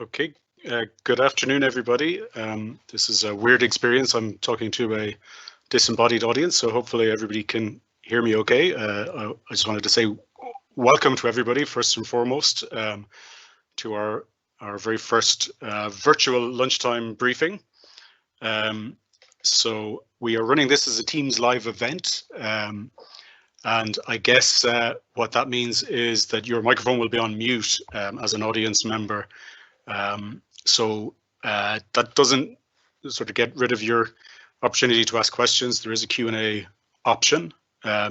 Okay, good afternoon, everybody. This is a weird experience. I'm talking to a disembodied audience, so hopefully everybody can hear me okay. I just wanted to say welcome to everybody, first and foremost, to our very first virtual lunchtime briefing. So we are running this as a Teams live event. And I guess what that means is that your microphone will be on mute as an audience member. So that doesn't sort of get rid of your opportunity to ask questions. There is a Q&A option.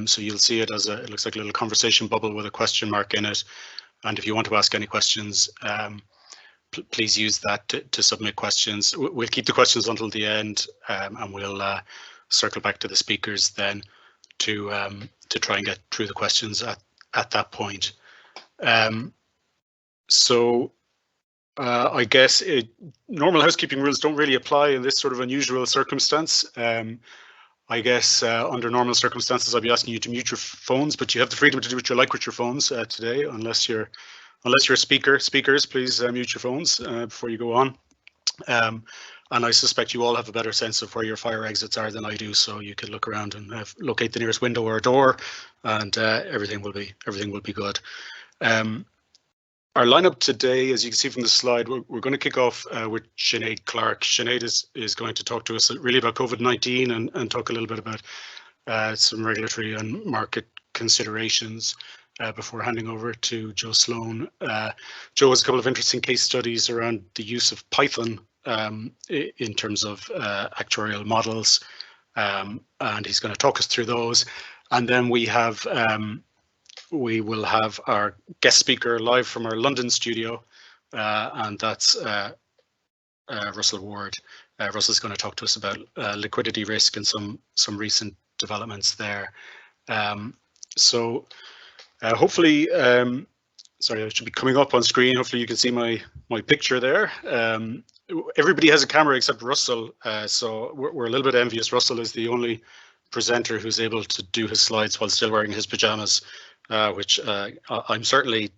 So you'll see it as it looks like a little conversation bubble with a question mark in it. And if you want to ask any questions, please use that to submit questions. We'll keep the questions until the end, and we'll circle back to the speakers then to try and get through the questions at that point. I guess normal housekeeping rules don't really apply in this sort of unusual circumstance. I guess under normal circumstances, I'd be asking you to mute your phones, but you have the freedom to do what you like with your phones today, unless you're a speaker. Speakers, please mute your phones before you go on. And I suspect you all have a better sense of where your fire exits are than I do, so you can look around and locate the nearest window or door, and everything will be good. Our lineup today, as you can see from the slide, we're going to kick off with Sinead Clarke. Sinead is going to talk to us really about COVID-19 and talk a little bit about some regulatory and market considerations before handing over to Joe Sloan. Joe has a couple of interesting case studies around the use of Python in terms of actuarial models, and he's going to talk us through those. And then we will have our guest speaker live from our London studio, and that's Russell Ward. Russell's going to talk to us about liquidity risk and some recent developments there. Hopefully, sorry, I should be coming up on screen. Hopefully you can see my picture there. Everybody has a camera except Russell, so we're a little bit envious. Russell is the only presenter who's able to do his slides while still wearing his pajamas, which I'm certainly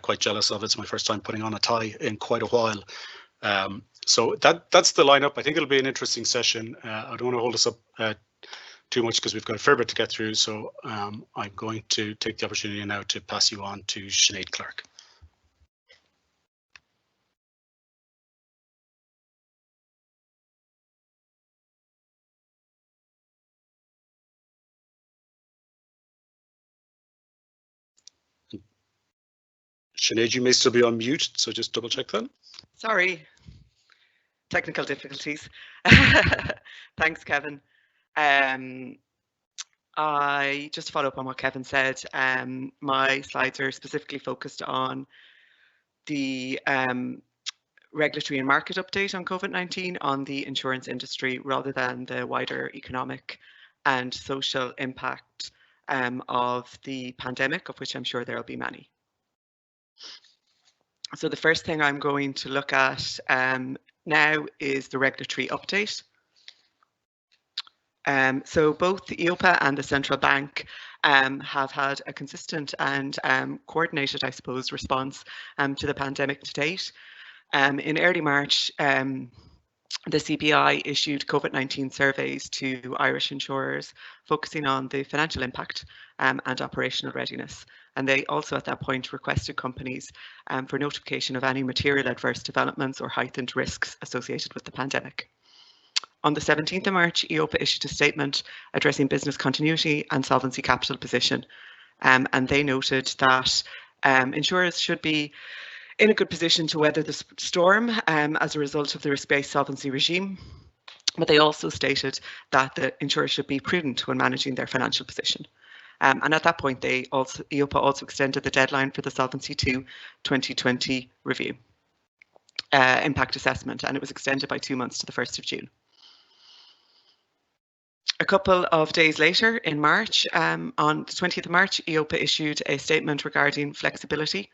quite jealous of. It's my first time putting on a tie in quite a while. So that's the lineup. I think it'll be an interesting session. I don't want to hold us up too much because we've got a fair bit to get through. So I'm going to take the opportunity now to pass you on to Sinead Clarke. Sinead, you may still be on mute, so just double check that. Sorry, technical difficulties. Thanks, Kevin. I just follow up on what Kevin said. My slides are specifically focused on the regulatory and market update on COVID-19 on the insurance industry rather than the wider economic and social impact of the pandemic, of which I'm sure there will be many. So the first thing I'm going to look at now is the regulatory update. So both the EIOPA and the central bank have had a consistent and coordinated, I suppose, response to the pandemic to date. In early March, the CBI issued COVID-19 surveys to Irish insurers, focusing on the financial impact and operational readiness. And they also at that point requested companies for notification of any material adverse developments or heightened risks associated with the pandemic. On the 17th of March, EIOPA issued a statement addressing business continuity and solvency capital position. And they noted that insurers should be in a good position to weather the storm as a result of the risk-based solvency regime. But they also stated that the insurers should be prudent when managing their financial position. And at that point, EIOPA also extended the deadline for the Solvency II 2020 review impact assessment, and it was extended by 2 months to the 1st of June. A couple of days later in March, on the 20th of March, EIOPA issued a statement regarding flexibility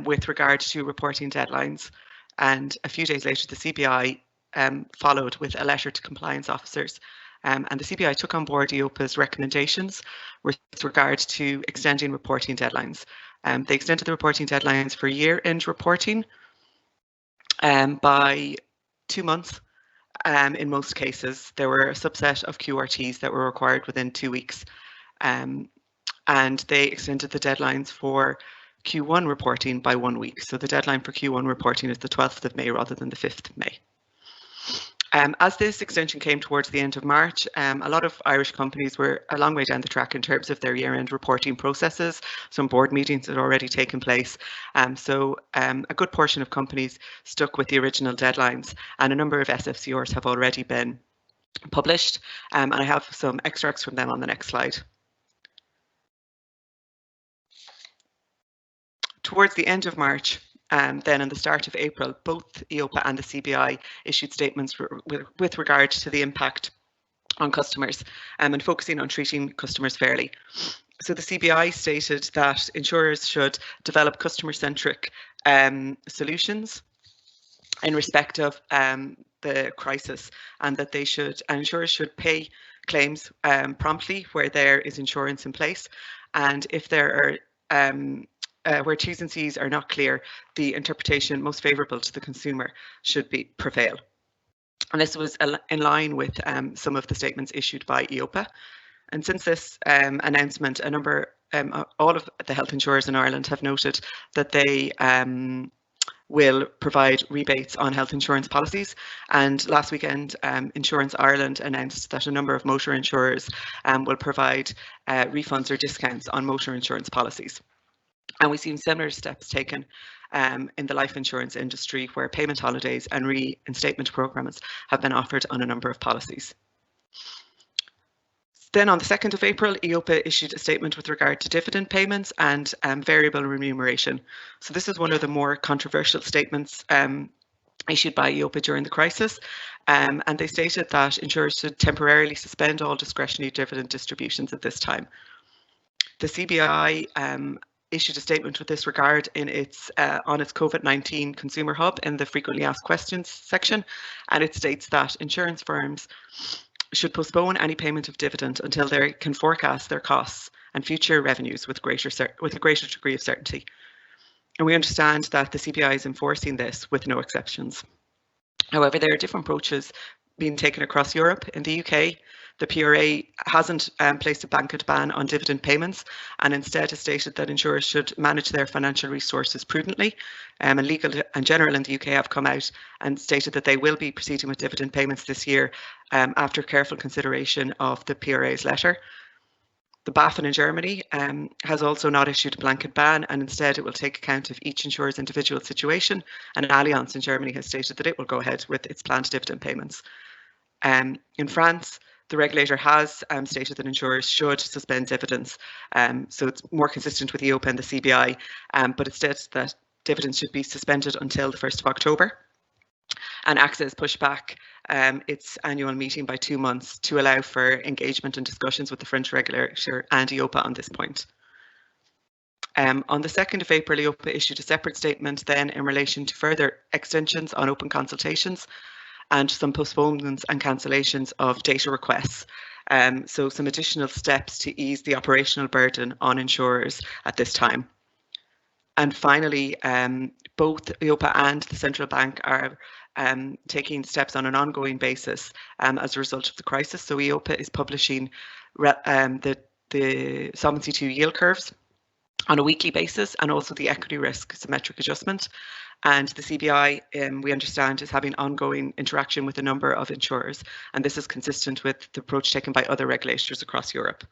with regard to reporting deadlines. And a few days later, the CBI followed with a letter to compliance officers. And the CBI took on board EIOPA's recommendations with regard to extending reporting deadlines. They extended the reporting deadlines for year-end reporting by 2 months. In most cases, there were a subset of QRTs that were required within 2 weeks, and they extended the deadlines for Q1 reporting by 1 week. So the deadline for Q1 reporting is the 12th of May rather than the 5th of May. As this extension came towards the end of March, a lot of Irish companies were a long way down the track in terms of their year-end reporting processes. Some board meetings had already taken place. So a good portion of companies stuck with the original deadlines, and a number of SFCRs have already been published. And I have some extracts from them on the next slide. Towards the end of March, then in the start of April, both EIOPA and the CBI issued statements with regard to the impact on customers and focusing on treating customers fairly. So the CBI stated that insurers should develop customer-centric solutions in respect of the crisis, and that insurers should pay claims promptly where there is insurance in place, and if there are where T's and C's are not clear, the interpretation most favourable to the consumer should prevail. And this was in line with some of the statements issued by EIOPA. And since this announcement, all of the health insurers in Ireland have noted that they will provide rebates on health insurance policies. And last weekend, Insurance Ireland announced that a number of motor insurers will provide refunds or discounts on motor insurance policies. And we've seen similar steps taken in the life insurance industry, where payment holidays and reinstatement programs have been offered on a number of policies. Then on the 2nd of April, EIOPA issued a statement with regard to dividend payments and variable remuneration. So this is one of the more controversial statements issued by EIOPA during the crisis, and they stated that insurers should temporarily suspend all discretionary dividend distributions at this time. The CBI issued a statement with this regard in on its COVID-19 consumer hub in the frequently asked questions section, and it states that insurance firms should postpone any payment of dividend until they can forecast their costs and future revenues with a greater degree of certainty. And we understand that the CBI is enforcing this with no exceptions. However, there are different approaches being taken across Europe. In the UK, the PRA hasn't placed a blanket ban on dividend payments, and instead has stated that insurers should manage their financial resources prudently. And Legal and General in the UK have come out and stated that they will be proceeding with dividend payments this year after careful consideration of the PRA's letter. The BaFin in Germany has also not issued a blanket ban, and instead it will take account of each insurer's individual situation. And Allianz in Germany has stated that it will go ahead with its planned dividend payments. In France, the regulator has stated that insurers should suspend dividends. So it's more consistent with EIOPA and the CBI, but it states that dividends should be suspended until the 1st of October. And AXA has pushed back its annual meeting by 2 months to allow for engagement and discussions with the French regulator and EIOPA on this point. On the 2nd of April, EIOPA issued a separate statement then in relation to further extensions on open consultations and some postponements and cancellations of data requests. So some additional steps to ease the operational burden on insurers at this time. And finally, both EIOPA and the central bank are taking steps on an ongoing basis as a result of the crisis. So EIOPA is publishing the Solvency II yield curves on a weekly basis, and also the equity risk symmetric adjustment. And the CBI, we understand, is having ongoing interaction with a number of insurers, and this is consistent with the approach taken by other regulators across Europe.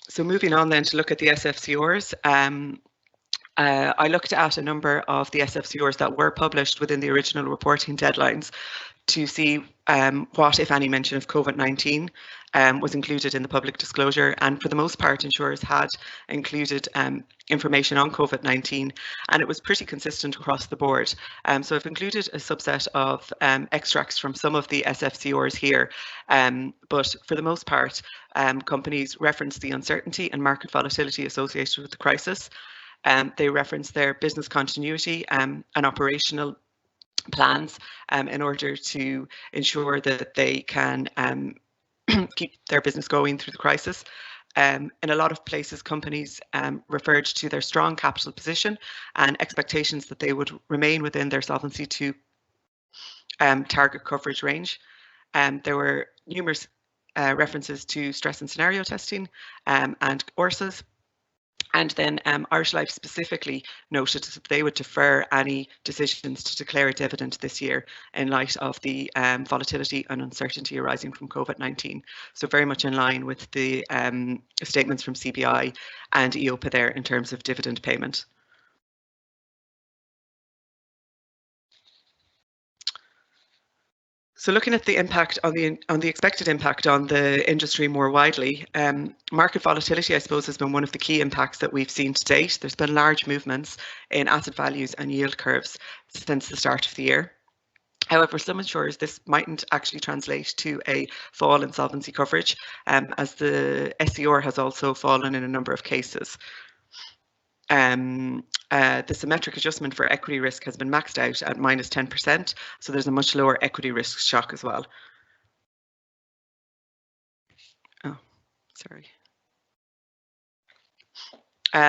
So moving on then to look at the SFCRs. I looked at a number of the SFCRs that were published within the original reporting deadlines to see what, if any, mention of COVID-19 was included in the public disclosure. And for the most part, insurers had included information on COVID-19, and it was pretty consistent across the board. So I've included a subset of extracts from some of the SFCRs here, but for the most part, companies reference the uncertainty and market volatility associated with the crisis. They reference their business continuity and operational plans in order to ensure that they can keep their business going through the crisis. In a lot of places, companies referred to their strong capital position and expectations that they would remain within their Solvency II target coverage range. There were numerous references to stress and scenario testing and ORSAs. And then Irish Life specifically noted that they would defer any decisions to declare a dividend this year in light of the volatility and uncertainty arising from COVID-19. So very much in line with the statements from CBI and EIOPA there in terms of dividend payment. So looking at the impact on the expected impact on the industry more widely, market volatility, I suppose, has been one of the key impacts that we've seen to date. There's been large movements in asset values and yield curves since the start of the year. However, some insurers, this mightn't actually translate to a fall in solvency coverage, as the SCR has also fallen in a number of cases. The symmetric adjustment for equity risk has been maxed out at -10%, so there's a much lower equity risk shock as well. Oh, sorry.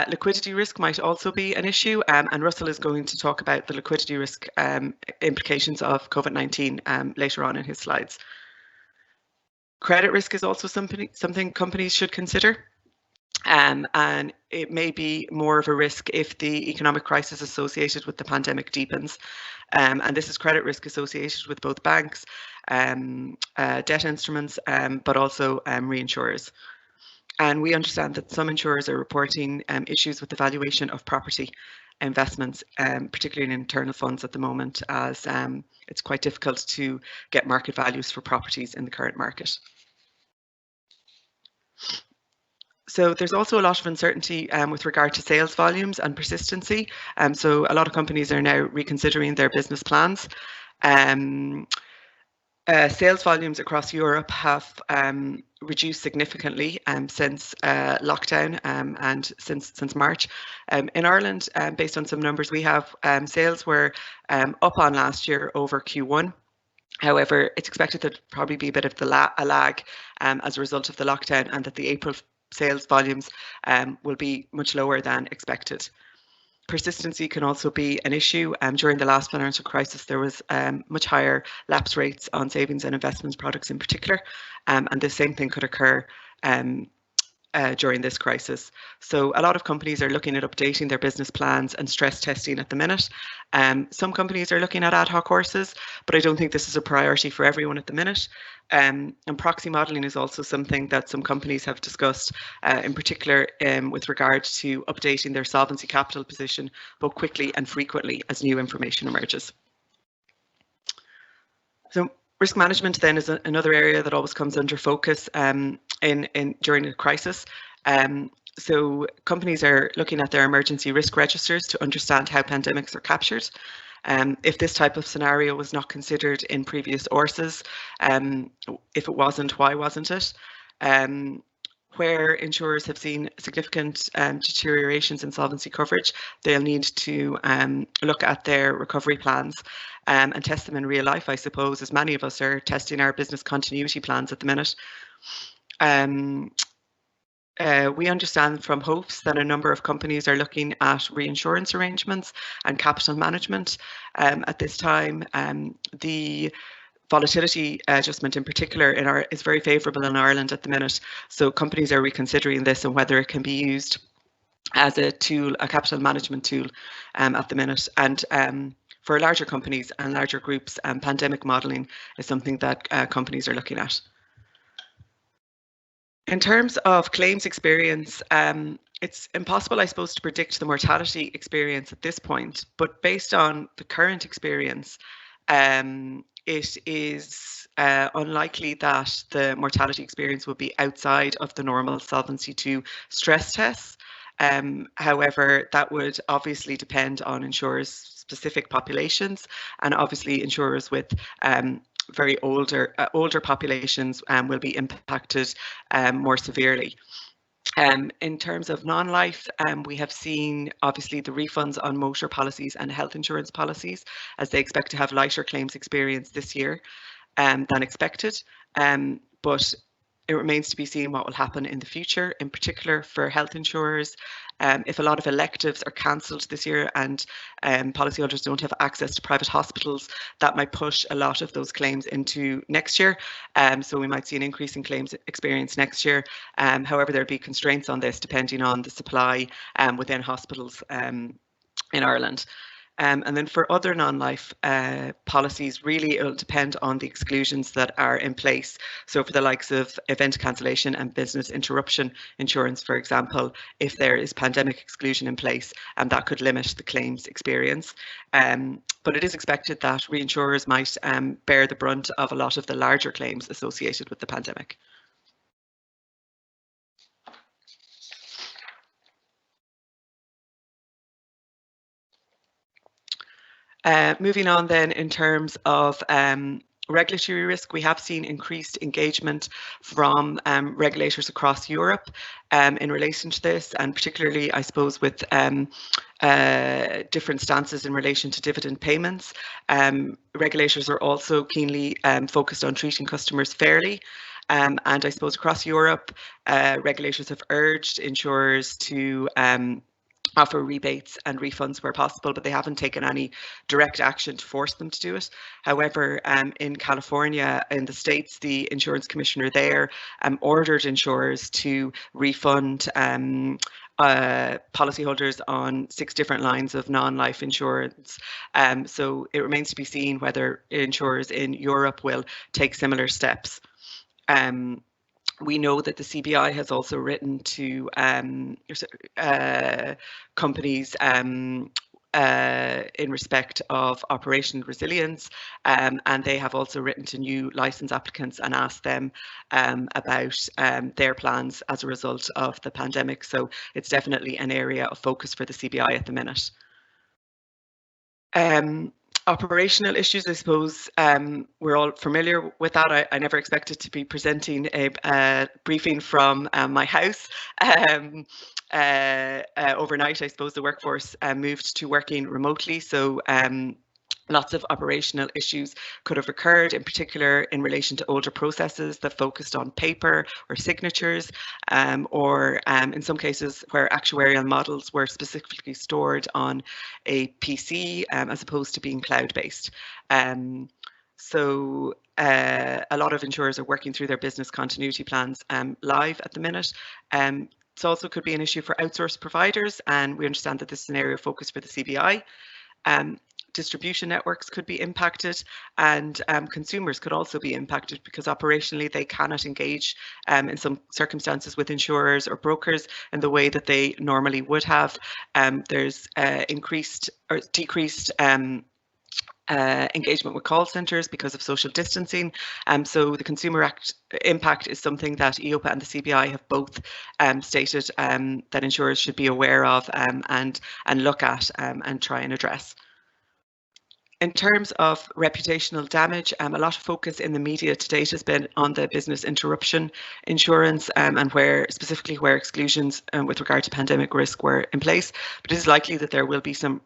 Liquidity risk might also be an issue, and Russell is going to talk about the liquidity risk implications of COVID-19 later on in his slides. Credit risk is also something companies should consider. And it may be more of a risk if the economic crisis associated with the pandemic deepens. And this is credit risk associated with both banks, debt instruments, but also reinsurers. And we understand that some insurers are reporting issues with the valuation of property investments, particularly in internal funds at the moment, as it's quite difficult to get market values for properties in the current market. So there's also a lot of uncertainty with regard to sales volumes and persistency. So a lot of companies are now reconsidering their business plans. Sales volumes across Europe have reduced significantly since lockdown and since March. In Ireland, based on some numbers we have, sales were up on last year over Q1. However, it's expected that probably be a bit of a lag as a result of the lockdown, and that the April sales volumes will be much lower than expected. Persistency can also be an issue. During the last financial crisis, there was much higher lapse rates on savings and investments products in particular, and the same thing could occur during this crisis. So a lot of companies are looking at updating their business plans and stress testing at the minute. Some companies are looking at ad hoc courses, but I don't think this is a priority for everyone at the minute. And proxy modelling is also something that some companies have discussed, in particular with regard to updating their solvency capital position both quickly and frequently as new information emerges. So risk management then is another area that always comes under focus during a crisis. So companies are looking at their emergency risk registers to understand how pandemics are captured. If this type of scenario was not considered in previous ORSAs, if it wasn't, why wasn't it? Where insurers have seen significant deteriorations in solvency coverage, they'll need to look at their recovery plans and test them in real life, I suppose, as many of us are testing our business continuity plans at the minute. We understand from HOPES that a number of companies are looking at reinsurance arrangements and capital management at this time. The volatility adjustment in particular is very favourable in Ireland at the minute, so companies are reconsidering this and whether it can be used as a tool, a capital management tool at the minute. And for larger companies and larger groups, pandemic modelling is something that companies are looking at. In terms of claims experience, it's impossible, I suppose, to predict the mortality experience at this point, but based on the current experience, it is unlikely that the mortality experience will be outside of the normal Solvency II stress tests. However, that would obviously depend on insurers' specific populations, and obviously insurers with very older populations will be impacted more severely. In terms of non-life, we have seen obviously the refunds on motor policies and health insurance policies, as they expect to have lighter claims experience this year than expected. But It remains to be seen what will happen in the future, in particular for health insurers. If a lot of electives are cancelled this year and policyholders don't have access to private hospitals, that might push a lot of those claims into next year. So we might see an increase in claims experience next year. However, there'll be constraints on this depending on the supply within hospitals in Ireland. And then for other non-life policies, really it'll depend on the exclusions that are in place. So for the likes of event cancellation and business interruption insurance, for example, if there is pandemic exclusion in place, that could limit the claims experience. But it is expected that reinsurers might bear the brunt of a lot of the larger claims associated with the pandemic. Moving on then, in terms of regulatory risk, we have seen increased engagement from regulators across Europe in relation to this, and particularly, I suppose, with different stances in relation to dividend payments. Regulators are also keenly focused on treating customers fairly. And I suppose across Europe, regulators have urged insurers to offer rebates and refunds where possible, but they haven't taken any direct action to force them to do it. However, in California, in the States, the insurance commissioner there ordered insurers to refund policyholders on 6 different lines of non-life insurance. So it remains to be seen whether insurers in Europe will take similar steps. We know that the CBI has also written to companies in respect of operational resilience, and they have also written to new licence applicants and asked them about their plans as a result of the pandemic. So it's definitely an area of focus for the CBI at the minute. Operational issues, I suppose we're all familiar with that. I never expected to be presenting a briefing from my house. Overnight, I suppose the workforce moved to working remotely, so lots of operational issues could have occurred, in particular in relation to older processes that focused on paper or signatures, or in some cases where actuarial models were specifically stored on a PC as opposed to being cloud-based. So a lot of insurers are working through their business continuity plans live at the minute. It also could be an issue for outsourced providers, and we understand that this is an area of focus for the CBI. Distribution networks could be impacted, and consumers could also be impacted because operationally they cannot engage in some circumstances with insurers or brokers in the way that they normally would have. There's increased or decreased engagement with call centres because of social distancing. So the Consumer impact is something that EIOPA and the CBI have both stated that insurers should be aware of and look at and try and address. In terms of reputational damage, a lot of focus in the media to date has been on the business interruption insurance and specifically where exclusions with regard to pandemic risk were in place. But it is likely that there will be some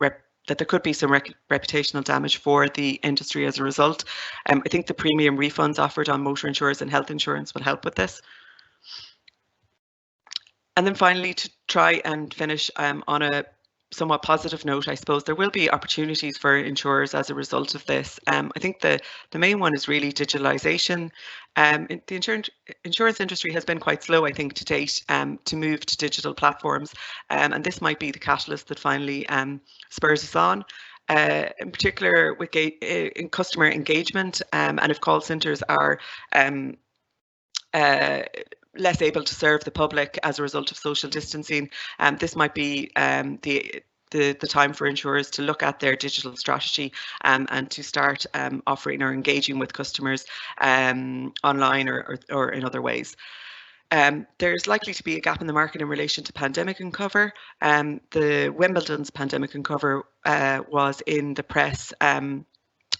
reputational damage for the industry as a result. I think the premium refunds offered on motor insurance and health insurance will help with this. And then finally, to try and finish on a somewhat positive note, I suppose there will be opportunities for insurers as a result of this. I think the main one is really digitalisation. The insurance industry has been quite slow, I think, to date to move to digital platforms, and this might be the catalyst that finally spurs us on. In particular with in customer engagement, and if call centres are less able to serve the public as a result of social distancing, this might be the time for insurers to look at their digital strategy and to start offering or engaging with customers online or in other ways. There's likely to be a gap in the market in relation to pandemic and cover. The Wimbledon's pandemic and cover was in the press.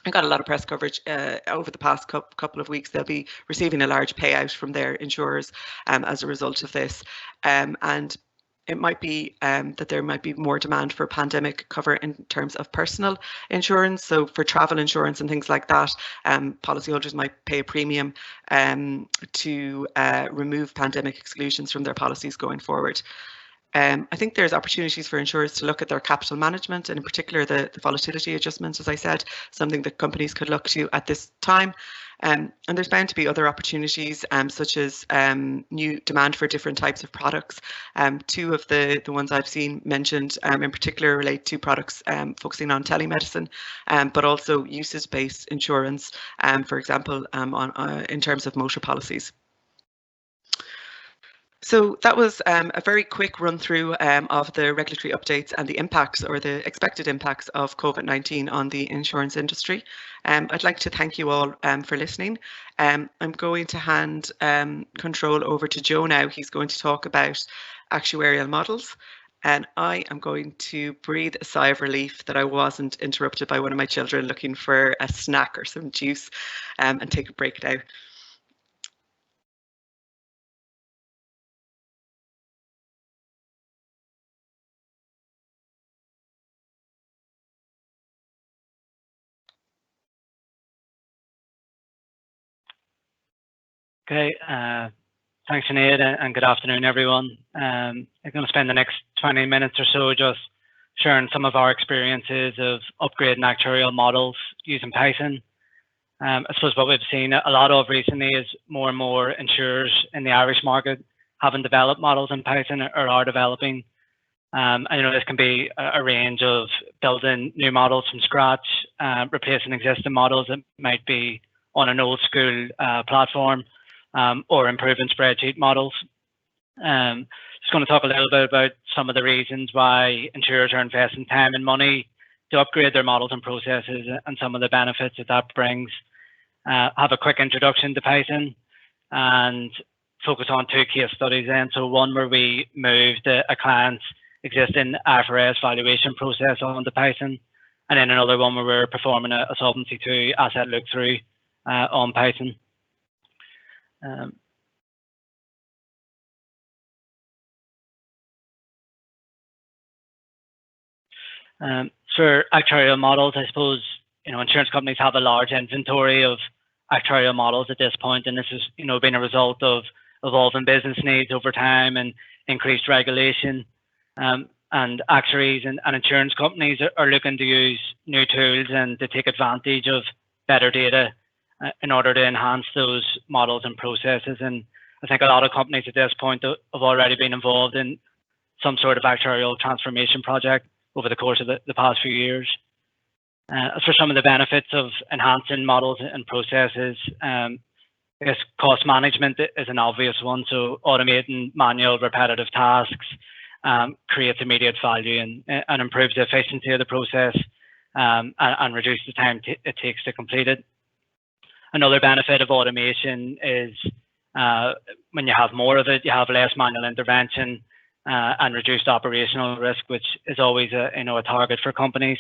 I got a lot of press coverage over the past couple of weeks. They'll be receiving a large payout from their insurers as a result of this. And it might be that there might be more demand for pandemic cover in terms of personal insurance. So for travel insurance and things like that, policyholders might pay a premium to remove pandemic exclusions from their policies going forward. I think there's opportunities for insurers to look at their capital management, and in particular the volatility adjustments, as I said, something that companies could look to at this time. And there's bound to be other opportunities, such as new demand for different types of products. Two of the ones I've seen mentioned in particular relate to products focusing on telemedicine, but also usage-based insurance, for example, in terms of motor policies. So that was a very quick run through of the regulatory updates and the impacts or the expected impacts of COVID-19 on the insurance industry. I'd like to thank you all for listening. I'm going to hand control over to Joe now. He's going to talk about actuarial models. And I am going to breathe a sigh of relief that I wasn't interrupted by one of my children looking for a snack or some juice and take a break now. Okay, thanks Sinead, and good afternoon everyone. I'm going to spend the next 20 minutes or so just sharing some of our experiences of upgrading actuarial models using Python. I suppose what we've seen a lot of recently is more and more insurers in the Irish market having developed models in Python or are developing. And this can be a range of building new models from scratch, replacing existing models that might be on an old school platform, or improving spreadsheet models. Just going to talk a little bit about some of the reasons why insurers are investing time and money to upgrade their models and processes and some of the benefits that brings. Have a quick introduction to Python and focus on two case studies then. So one where we moved a client's existing IFRS valuation process onto Python, and then another one where we're performing a Solvency II asset look-through on Python. For actuarial models, I suppose insurance companies have a large inventory of actuarial models at this point, and this has been a result of evolving business needs over time and increased regulation. And actuaries and insurance companies are looking to use new tools and to take advantage of better data in order to enhance those models and processes. And I think a lot of companies at this point have already been involved in some sort of actuarial transformation project over the course of the past few years. As for some of the benefits of enhancing models and processes, I guess cost management is an obvious one. So automating manual repetitive tasks creates immediate value and improves the efficiency of the process and reduces the time it takes to complete it. Another benefit of automation is when you have more of it, you have less manual intervention and reduced operational risk, which is always a target for companies.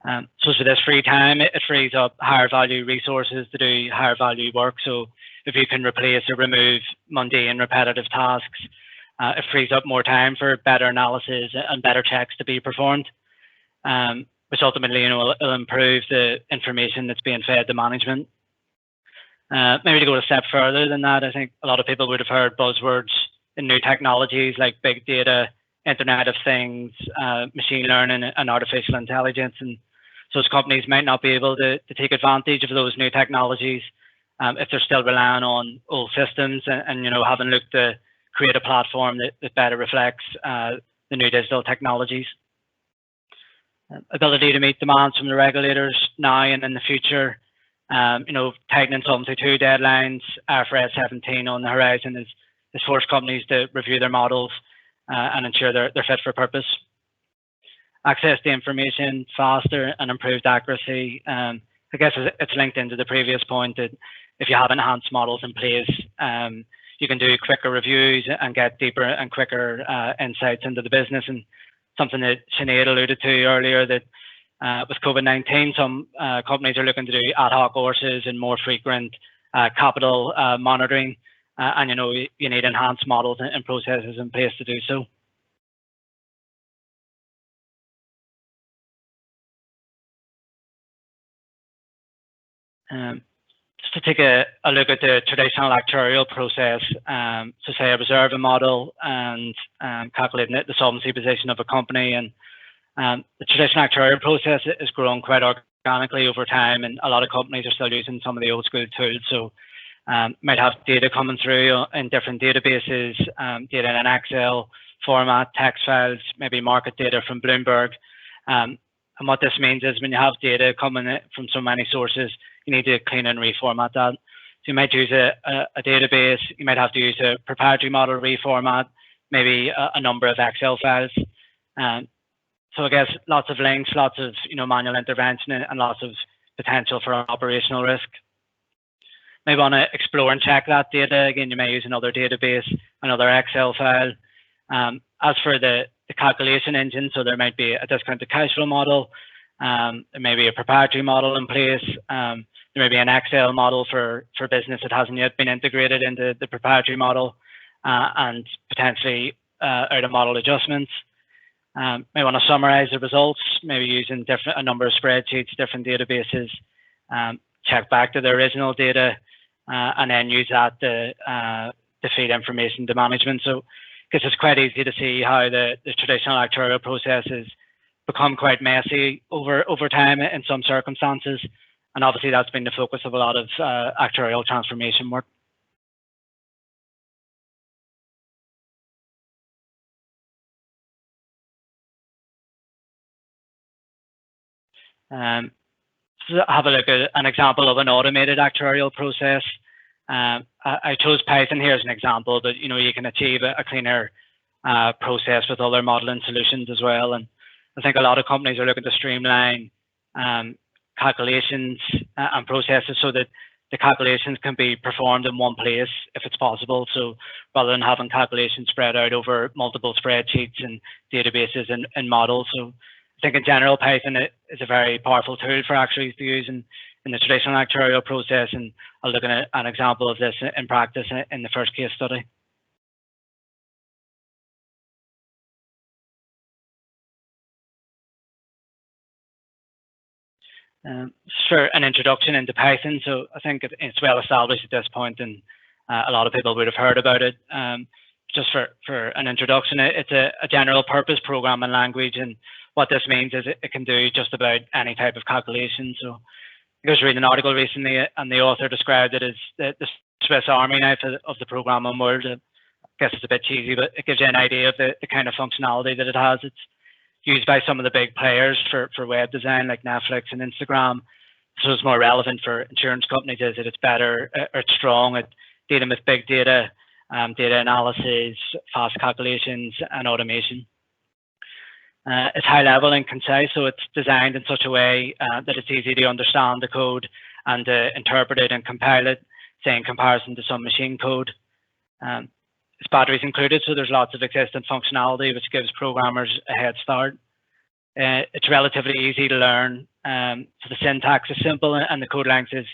So for this free time, it frees up higher value resources to do higher value work. So if you can replace or remove mundane repetitive tasks, it frees up more time for better analysis and better checks to be performed, which ultimately will improve the information that's being fed to management. Maybe to go a step further than that, I think a lot of people would have heard buzzwords in new technologies like big data, Internet of Things, machine learning, and artificial intelligence. And so companies might not be able to take advantage of those new technologies if they're still relying on old systems and haven't looked to create a platform that better reflects the new digital technologies. Ability to meet demands from the regulators now and in the future. Tightening Solvency II deadlines, IFRS 17 on the horizon is forced companies to review their models and ensure they're fit for purpose. Access to information faster and improved accuracy. I guess it's linked into the previous point that if you have enhanced models in place, you can do quicker reviews and get deeper and quicker insights into the business. And something that Sinead alluded to earlier, that with COVID-19, some companies are looking to do ad hoc courses and more frequent capital monitoring, and you need enhanced models and processes in place to do so. Just to take a look at the traditional actuarial process, so say a reserving model and calculating the solvency position of a company, and the traditional actuarial process has grown quite organically over time, and a lot of companies are still using some of the old school tools. So might have data coming through in different databases, data in an Excel format, text files, maybe market data from Bloomberg. And what this means is when you have data coming in from so many sources, you need to clean and reformat that. So you might use a database, you might have to use a proprietary model reformat, maybe a number of Excel files. So I guess lots of links, lots of manual intervention, and lots of potential for operational risk. May want to explore and check that data. Again, you may use another database, another Excel file. As for the calculation engine, so there might be a discounted cash flow model, there may be a proprietary model in place, there may be an Excel model for business that hasn't yet been integrated into the proprietary model, and potentially out of model adjustments. May want to summarize the results, maybe using a number of spreadsheets, different databases, check back to the original data, and then use that to feed information to management. So I guess it's quite easy to see how the traditional actuarial process has become quite messy over time in some circumstances. And obviously that's been the focus of a lot of actuarial transformation work. So have a look at an example of an automated actuarial process. I chose Python here as an example, but you can achieve a cleaner process with other modeling solutions as well. And I think a lot of companies are looking to streamline calculations and processes so that the calculations can be performed in one place if it's possible. So rather than having calculations spread out over multiple spreadsheets and databases and models. So I think in general, Python is a very powerful tool for actuaries to use in the traditional actuarial process, and I'll look at an example of this in practice in the first case study. For an introduction into Python, so I think it's well established at this point, and a lot of people would have heard about it. Just for an introduction, it's a general purpose programming language, and what this means is it can do just about any type of calculation. So I was reading an article recently, and the author described it as the Swiss Army knife of the programming world. I guess it's a bit cheesy, but it gives you an idea of the kind of functionality that it has. It's used by some of the big players for web design like Netflix and Instagram. So it's more relevant for insurance companies is that it's better or it's strong at dealing with big data, data analysis, fast calculations, and automation. It's high level and concise, so it's designed in such a way that it's easy to understand the code and interpret it and compile it, say in comparison to some machine code. It's batteries included, so there's lots of existing functionality which gives programmers a head start. It's relatively easy to learn, so the syntax is simple and the code length is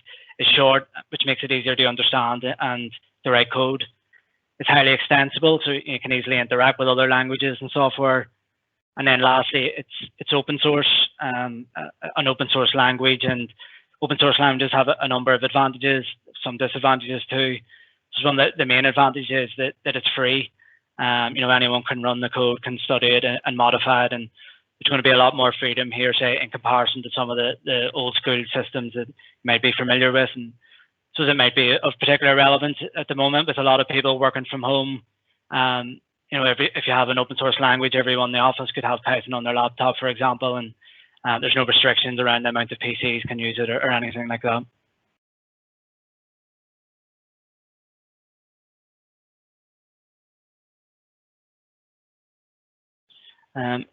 short, which makes it easier to understand and to write code. It's highly extensible, so you can easily interact with other languages and software. And then lastly, it's open source, an open source language, and open source languages have a number of advantages, some disadvantages too. So one of the main advantages is that it's free. Anyone can run the code, can study it and modify it, and there's going to be a lot more freedom here, say, in comparison to some of the old school systems that you might be familiar with. And so it might be of particular relevance at the moment with a lot of people working from home. If you have an open source language, everyone in the office could have Python on their laptop, for example, and there's no restrictions around the amount of PCs can use it or anything like that.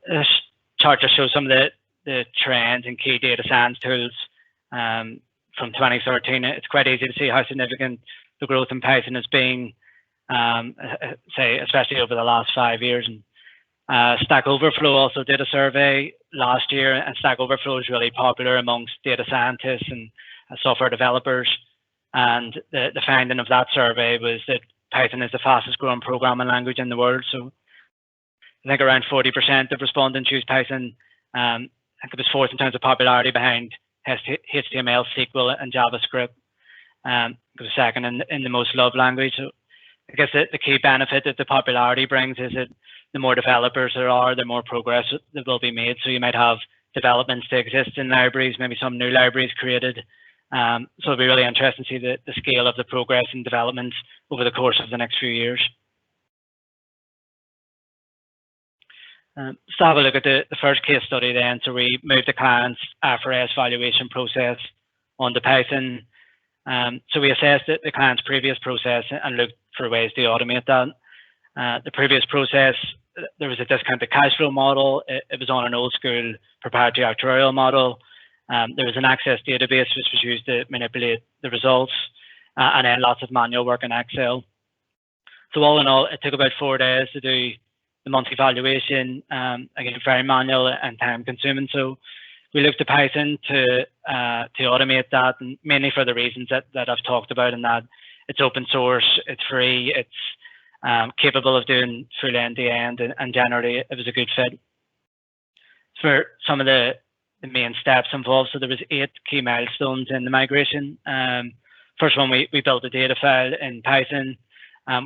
This chart just shows some of the trends and key data science tools from 2013. It's quite easy to see how significant the growth in Python has been, say, especially over the last 5 years. And Stack Overflow also did a survey last year, and Stack Overflow is really popular amongst data scientists and software developers. And the finding of that survey was that Python is the fastest growing programming language in the world. So I think around 40% of respondents use Python. I think it was fourth in terms of popularity behind HTML, SQL, and JavaScript. Goes second in the most loved language. So I guess the key benefit that the popularity brings is that the more developers there are, the more progress that will be made. So you might have developments to existing libraries, maybe some new libraries created. So it'll be really interesting to see the scale of the progress and development over the course of the next few years. So have a look at the first case study then. So we moved the client's IFRS valuation process onto Python. So we assessed the client's previous process and looked for ways to automate that. The previous process, there was a discounted cash flow model. It was on an old school proprietary actuarial model. There was an access database which was used to manipulate the results, and then lots of manual work in Excel. So all in all, it took about 4 days to do the monthly valuation. Again, very manual and time consuming. So we looked to Python to automate that, and mainly for the reasons that I've talked about, in that it's open source, it's free, it's capable of doing full end-to-end, and generally it was a good fit. For some of the main steps involved, so there was 8 key milestones in the migration. First one, we built a data file in Python.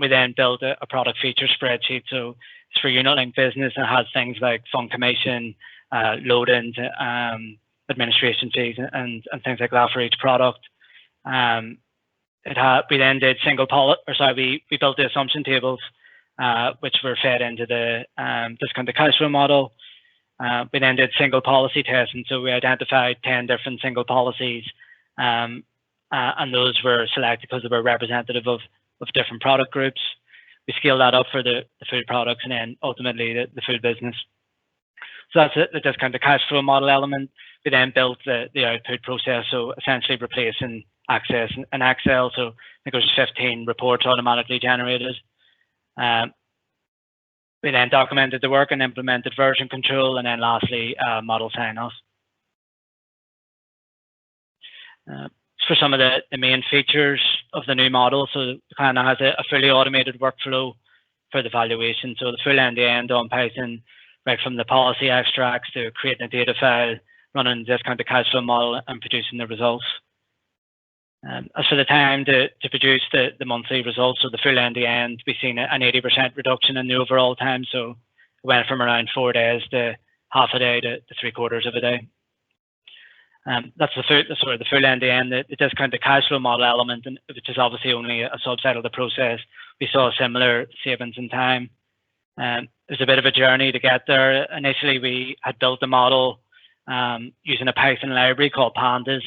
We then built a product feature spreadsheet. So it's for unit-linked business, and has things like fund commission, load-ins, administration fees, and things like that for each product. We then did we built the assumption tables, which were fed into the discounted cash flow model. We then did single policy testing. So we identified 10 different single policies, and those were selected because they were representative of different product groups. We scaled that up for the food products, and then ultimately the food business. So that's the discounted cash flow model element. We then built the output process, so essentially replacing Access and Excel. So I think it was 15 reports automatically generated. We then documented the work and implemented version control, and then lastly, model sign-off. For some of the main features of the new model, so the client now has a fully automated workflow for the valuation. So the full end-to-end on Python, right from the policy extracts to creating a data file, running the discounted cash flow model, and producing the results. As for the time to produce the monthly results, so the full end-to-end, we've seen an 80% reduction in the overall time. So it went from around 4 days to half a day to 3/4 of a day. That's the full end-to-end. The discounted cash flow model element, which is obviously only a subset of the process, we saw similar savings in time. It was a bit of a journey to get there. Initially, we had built the model using a Python library called Pandas.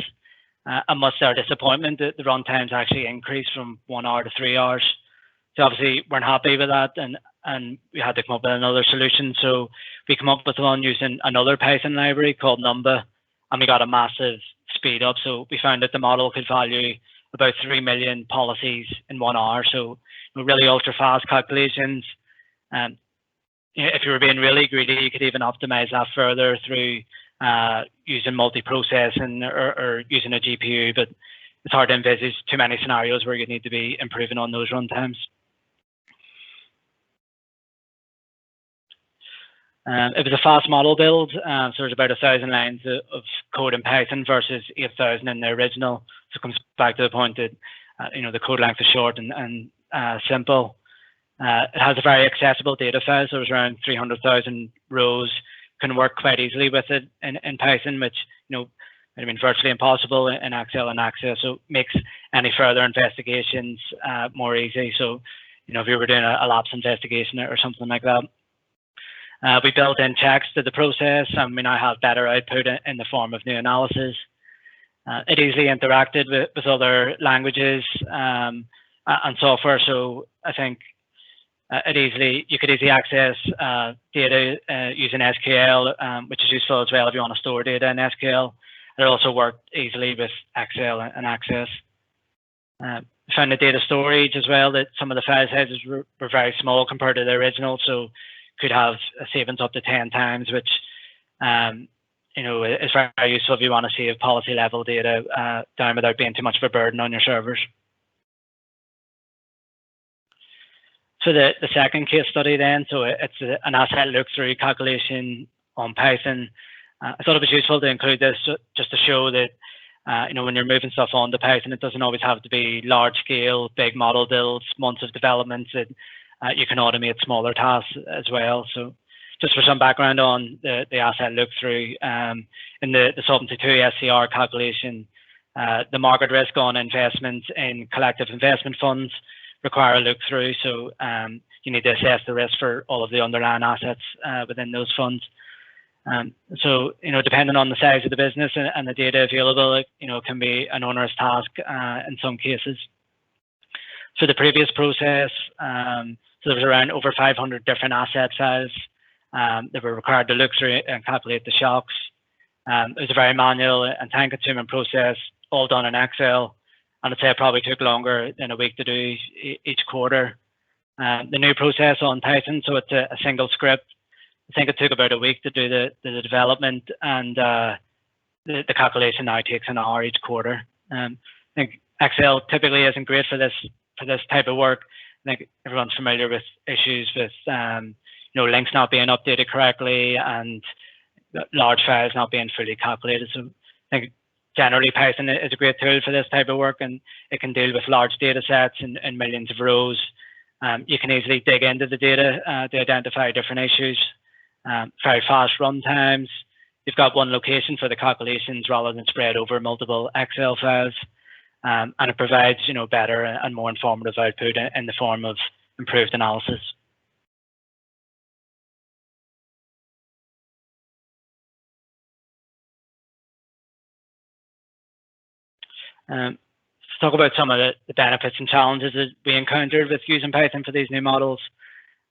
And much to our disappointment, the run times actually increased from 1 hour to 3 hours. So obviously weren't happy with that, and we had to come up with another solution. So we come up with one using another Python library called Numba, and we got a massive speed up. So we found that the model could value about 3 million policies in 1 hour. So really ultra fast calculations. If you were being really greedy, you could even optimize that further through using multi-processing or using a GPU, but it's hard to envisage too many scenarios where you need to be improving on those runtimes. It was a fast model build, so there's about 1,000 lines of code in Python versus 8,000 in the original. So it comes back to the point that the code length is short and simple. It has a very accessible data file, so it's around 300,000 rows. Can work quite easily with it in Python, which would have been virtually impossible in Excel and Access. So it makes any further investigations more easy. So if you were doing a lapse investigation or something like that. We built in checks to the process, and we now have better output in the form of new analysis. It easily interacted with other languages and software. So I think you could easily access data using SQL, which is useful as well if you want to store data in SQL. It also worked easily with Excel and Access. Found the data storage as well, that some of the file sizes were very small compared to the original, so could have savings up to 10 times, which is very useful if you want to save policy level data down without being too much of a burden on your servers. So the second case study then, so it's an asset look-through calculation on Python. I thought it was useful to include this just to show that when you're moving stuff onto Python, it doesn't always have to be large scale, big model builds, months of development. You can automate smaller tasks as well. So just for some background on the asset look through, in the Solvency II SCR calculation, the market risk on investments in collective investment funds require a look through. So you need to assess the risk for all of the underlying assets within those funds. So, depending on the size of the business and the data available, it can be an onerous task in some cases. So the previous process, so there was around over 500 different asset files that were required to look through and calculate the shocks. It was a very manual and time-consuming process, all done in Excel, and I'd say it probably took longer than a week to do each quarter. The new process on Python, so it's a single script. I think it took about a week to do the development, and the calculation now takes an hour each quarter. I think Excel typically isn't great for this type of work. I think everyone's familiar with issues with links not being updated correctly and large files not being fully calculated. So I think generally Python is a great tool for this type of work, and it can deal with large data sets and millions of rows. You can easily dig into the data to identify different issues. Very fast run times. You've got one location for the calculations rather than spread over multiple Excel files, and it provides better and more informative output in the form of improved analysis. Let's talk about some of the benefits and challenges that we encountered with using Python for these new models.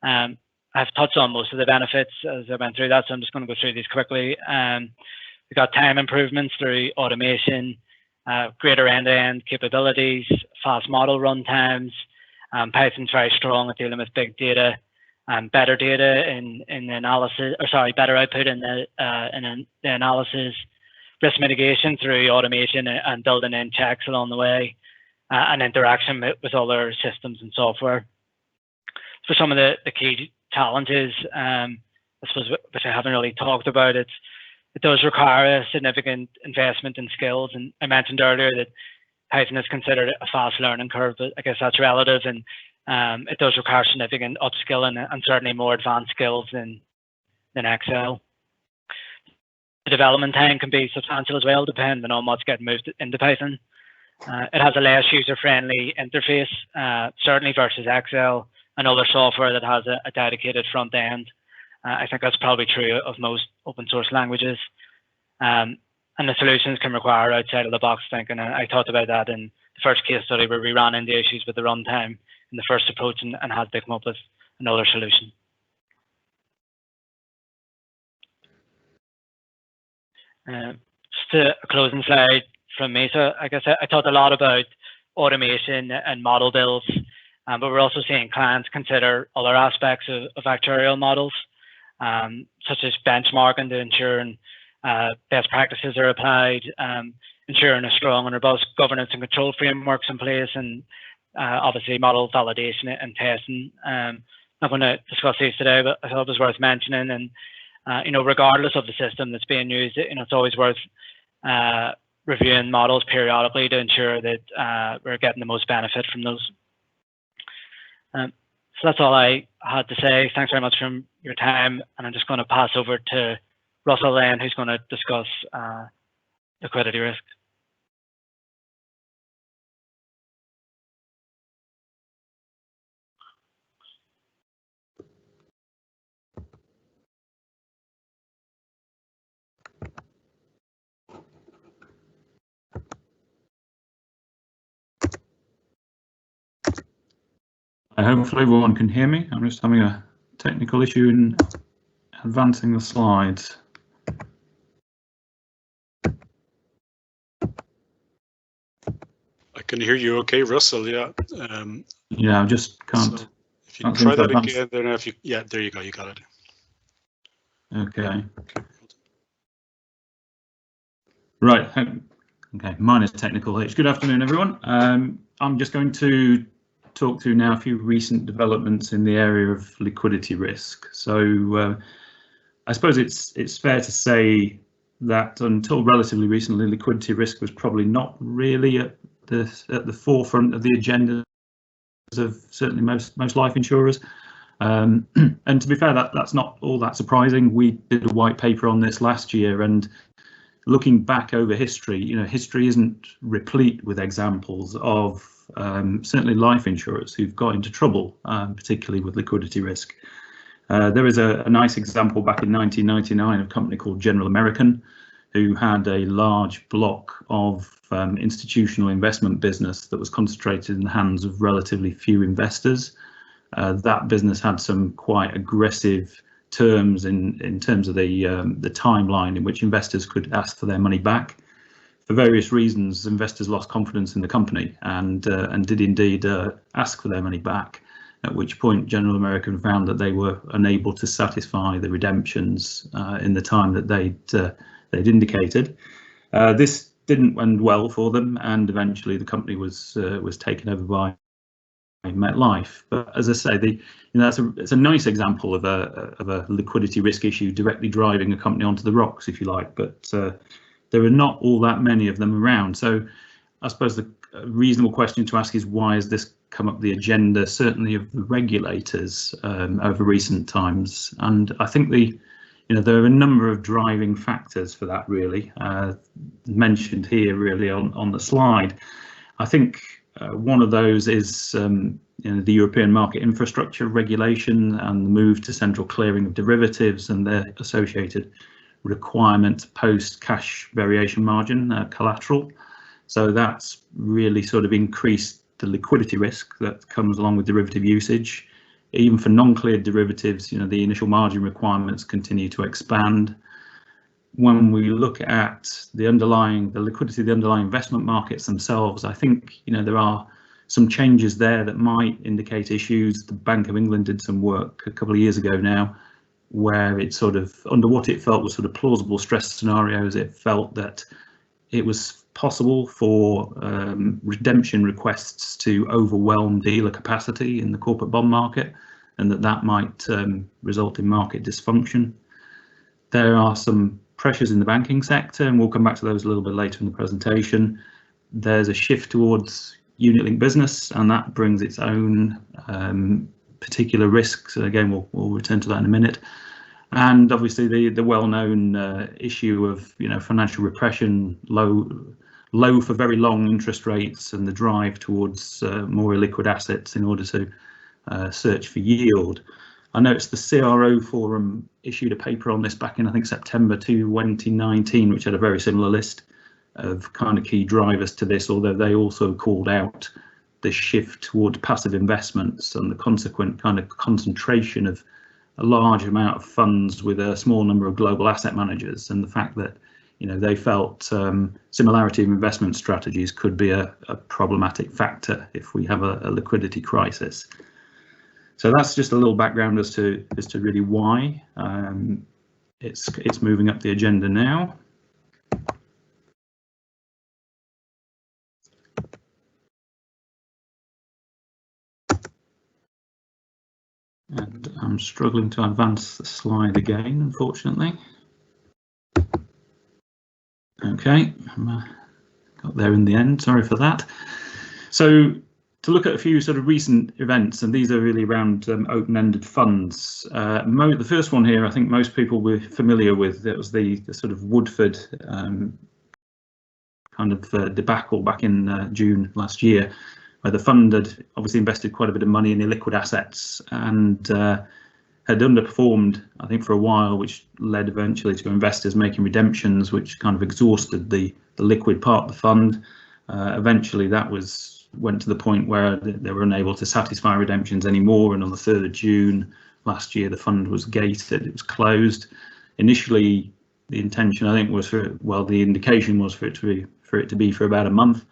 I've touched on most of the benefits as I went through that, so I'm just going to go through these quickly. We've got time improvements through automation, greater end-to-end capabilities, fast model run times. Python's very strong at dealing with big data, better data in the analysis, better output in the analysis. Risk mitigation through automation and building in checks along the way, and interaction with other systems and software. For some of the key challenges, I suppose, which I haven't really talked about, it does require a significant investment in skills. And I mentioned earlier that Python is considered a fast learning curve, but I guess that's relative, and it does require significant upskilling and certainly more advanced skills than Excel. The development time can be substantial as well, depending on what's getting moved into Python. It has a less user-friendly interface, certainly versus Excel and other software that has a dedicated front end. I think that's probably true of most open source languages. And the solutions can require outside of the box thinking. And I talked about that in the first case study where we ran into issues with the runtime in the first approach and had to come up with another solution. Just a closing slide from me. So I guess I talked a lot about automation and model builds, but we're also seeing clients consider other aspects of actuarial models, such as benchmarking to ensure best practices are applied, ensuring a strong and robust governance and control frameworks in place, and obviously model validation and testing. I'm not going to discuss these today, but I thought it was worth mentioning. And regardless of the system that's being used, it's always worth reviewing models periodically to ensure that we're getting the most benefit from those. So that's all I had to say. Thanks very much for your time, and I'm just going to pass over to Russell then, who's going to discuss liquidity risk. Hopefully everyone can hear me. I'm just having a technical issue in advancing the slides. I can hear you okay, Russell, yeah. Yeah, I just can't. So if you try that again, then there you go, you got it. Okay. Right, okay, minus technical hitch. Good afternoon, everyone. I'm just going to talk through now a few recent developments in the area of liquidity risk. So I suppose it's fair to say that until relatively recently, liquidity risk was probably not really at the forefront of the agenda of certainly most life insurers. And to be fair, that's not all that surprising. We did a white paper on this last year, and looking back over history, history isn't replete with examples of certainly life insurers who've got into trouble, particularly with liquidity risk. There is a nice example back in 1999 of a company called General American, who had a large block of institutional investment business that was concentrated in the hands of relatively few investors. That business had some quite aggressive terms in terms of the timeline in which investors could ask for their money back. For various reasons, investors lost confidence in the company and did indeed ask for their money back, at which point General American found that they were unable to satisfy the redemptions in the time that they'd indicated. This didn't end well for them, and eventually the company was taken over by MetLife. But as I say, it's a nice example of a liquidity risk issue directly driving a company onto the rocks, if you like. But there are not all that many of them around. So I suppose the reasonable question to ask is, why has this come up the agenda, certainly of the regulators, over recent times? And I think there are a number of driving factors for that, really, mentioned here really on the slide. I think one of those is the European market infrastructure regulation and the move to central clearing of derivatives and their associated requirement post cash variation margin collateral. So that's really sort of increased the liquidity risk that comes along with derivative usage. Even for non-cleared derivatives, the initial margin requirements continue to expand. When we look at the liquidity of the underlying investment markets themselves, I think there are some changes there that might indicate issues. The Bank of England did some work a couple of years ago now, where it sort of, under what it felt was sort of plausible stress scenarios, it felt that it was possible for redemption requests to overwhelm dealer capacity in the corporate bond market, and that might result in market dysfunction. There are some pressures in the banking sector, and we'll come back to those a little bit later in the presentation. There's a shift towards unit-linked business, and that brings its own particular risks. Again, we'll return to that in a minute. And obviously the well-known issue of financial repression, low for very long interest rates, and the drive towards more illiquid assets in order to search for yield. I noticed the CRO Forum issued a paper on this back in, I think, September 2019, which had a very similar list of kind of key drivers to this, although they also called out the shift towards passive investments and the consequent kind of concentration of a large amount of funds with a small number of global asset managers, and the fact that they felt similarity of investment strategies could be a problematic factor if we have a liquidity crisis. So that's just a little background as to really why it's moving up the agenda now. And I'm struggling to advance the slide again, unfortunately. Okay, got there in the end, sorry for that. So to look at a few sort of recent events, and these are really around open-ended funds. The first one here, I think most people were familiar with. It was the sort of Woodford kind of debacle back in June last year, where the fund had obviously invested quite a bit of money in illiquid assets and had underperformed, I think, for a while, which led eventually to investors making redemptions, which kind of exhausted the liquid part of the fund. Eventually, that went to the point where they were unable to satisfy redemptions anymore, and on the 3rd of June last year, the fund was gated. It was closed. Initially, the intention, I think, was the indication was for it to be for about a month.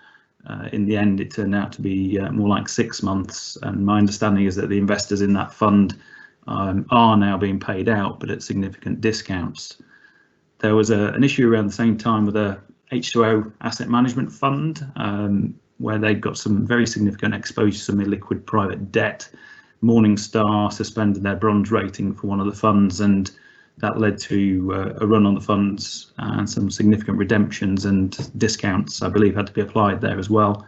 In the end, it turned out to be more like 6 months, and my understanding is that the investors in that fund are now being paid out, but at significant discounts. There was an issue around the same time with a H2O asset management fund, where they'd got some very significant exposure to some illiquid private debt. Morningstar suspended their bronze rating for one of the funds, and That led to a run on the funds and some significant redemptions, and discounts, I believe, had to be applied there as well.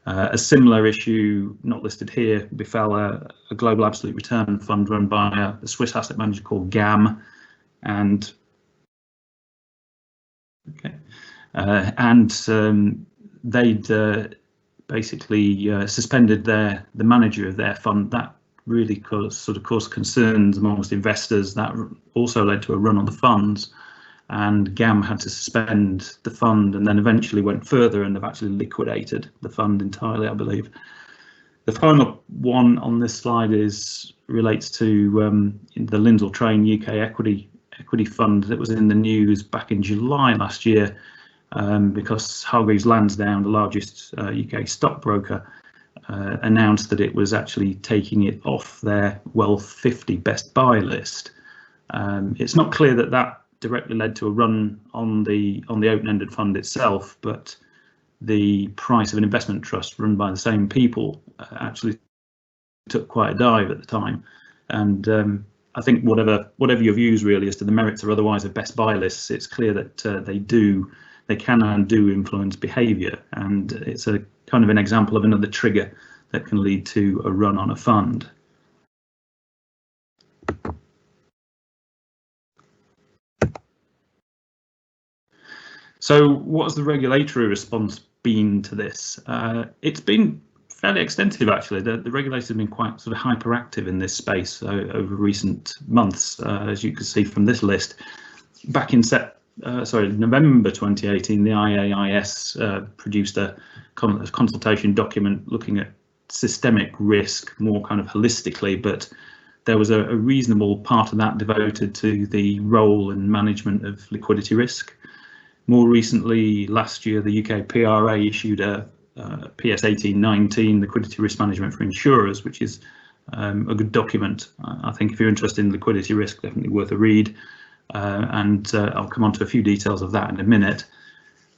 A similar issue, not listed here, befell a global absolute return fund run by a Swiss asset manager called GAM, and they'd basically suspended the manager of their fund. That really caused concerns amongst investors. That also led to a run on the funds, and GAM had to suspend the fund, and then eventually went further and have actually liquidated the fund entirely, I believe. The final one on this slide relates to the Lindsell Train UK equity fund that was in the news back in July last year, because Hargreaves Lansdown, the largest UK stockbroker, announced that it was actually taking it off their Wealth 50 best buy list. It's not clear that directly led to a run on the open-ended fund itself, but the price of an investment trust run by the same people actually took quite a dive at the time. And I think whatever your views really as to the merits or otherwise of best buy lists, it's clear that they can and do influence behaviour, and it's a kind of an example of another trigger that can lead to a run on a fund. So what has the regulatory response been to this? It's been fairly extensive, actually. The regulators have been quite sort of hyperactive in this space over recent months, as you can see from this list. Back in November 2018, the IAIS produced a consultation document looking at systemic risk more kind of holistically, but there was a reasonable part of that devoted to the role and management of liquidity risk. More recently, last year, the UK PRA issued a PS 1819, Liquidity Risk Management for Insurers, which is a good document. I think if you're interested in liquidity risk, definitely worth a read. And I'll come on to a few details of that in a minute.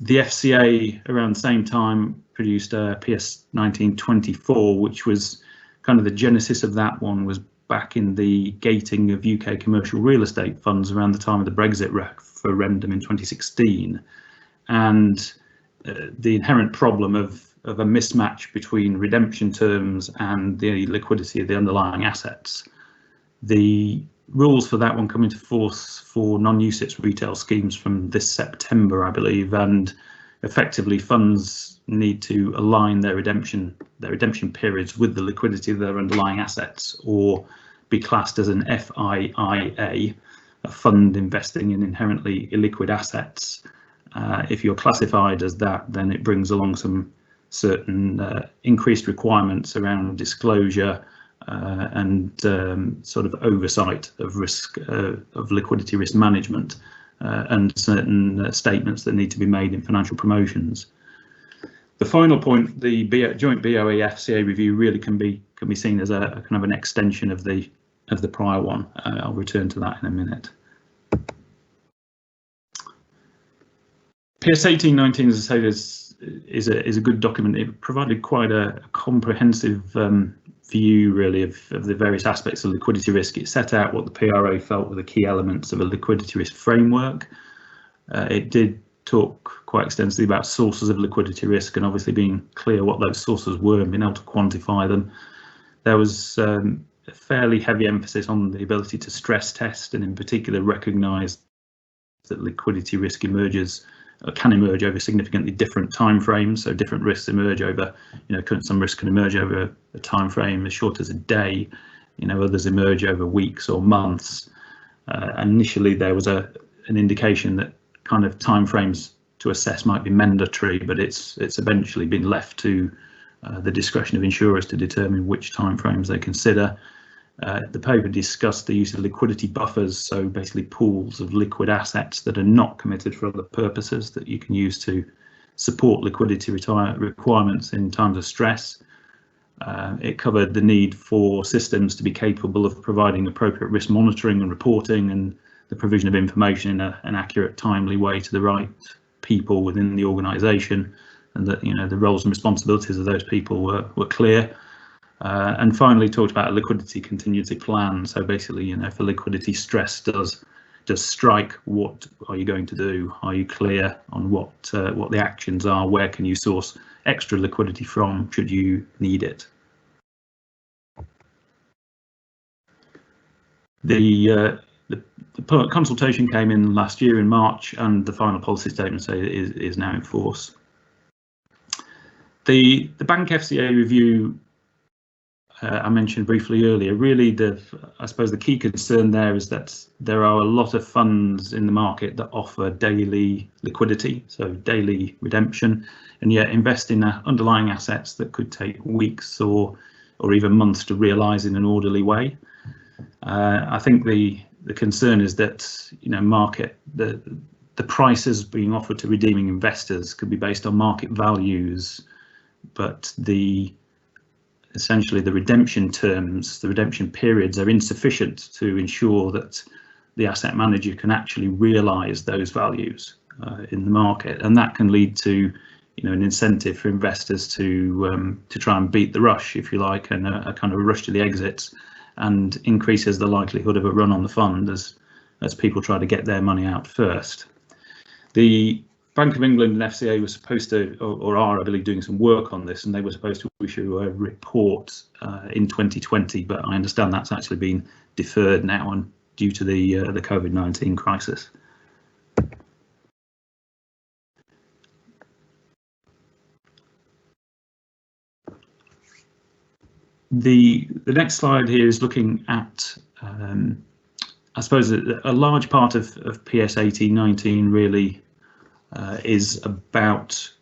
The FCA around the same time produced a PS 1924, which was kind of the genesis of that one, was back in the gating of UK commercial real estate funds around the time of the Brexit referendum in 2016. And the inherent problem of a mismatch between redemption terms and the liquidity of the underlying assets. The rules for that one come into force for non-UCITS retail schemes from this September, I believe, and effectively funds need to align their redemption periods with the liquidity of their underlying assets, or be classed as an FIIA, a fund investing in inherently illiquid assets. If you're classified as that, then it brings along some certain increased requirements around disclosure and sort of oversight of risk, of liquidity risk management, and certain statements that need to be made in financial promotions. The final point, the joint BOE FCA review, really can be seen as a kind of an extension of the prior one. I'll return to that in a minute. PS 1819, as I say, is a good document. It provided quite a comprehensive view, really, of the various aspects of liquidity risk. It set out what the PRA felt were the key elements of a liquidity risk framework. It did talk quite extensively about sources of liquidity risk, and obviously being clear what those sources were and being able to quantify them. There was a fairly heavy emphasis on the ability to stress test, and in particular recognise that liquidity risk can emerge over significantly different timeframes. So different risks emerge over, some risks can emerge over a time frame as short as a day. Others emerge over weeks or months. Initially, there was an indication that kind of timeframes to assess might be mandatory, but it's eventually been left to the discretion of insurers to determine which timeframes they consider. The paper discussed the use of liquidity buffers, so basically pools of liquid assets that are not committed for other purposes that you can use to support liquidity requirements in times of stress. It covered the need for systems to be capable of providing appropriate risk monitoring and reporting, and the provision of information in an accurate, timely way to the right people within the organisation, and that the roles and responsibilities of those people were clear. And finally talked about a liquidity contingency plan. So basically, if a liquidity stress does does strike, what are you going to do? Are you clear on what the actions are? Where can you source extra liquidity from should you need it? The consultation came in last year in March, and the final policy statement say is now in force. The bank FCA review I mentioned briefly earlier, really I suppose the key concern there is that there are a lot of funds in the market that offer daily liquidity, so daily redemption, and yet invest in underlying assets that could take weeks or even months to realise in an orderly way. I think the concern is that the prices being offered to redeeming investors could be based on market values, but essentially the redemption terms, the redemption periods are insufficient to ensure that the asset manager can actually realise those values in the market, and that can lead to an incentive for investors to try and beat the rush, if you like, and a kind of rush to the exits, and increases the likelihood of a run on the fund as people try to get their money out first. The Bank of England and FCA were supposed to, or are, I believe, doing some work on this, and they were supposed to issue a report in 2020, but I understand that's actually been deferred now on due to the COVID-19 crisis. The next slide here is looking at, I suppose, a large part of PS 1819 really is about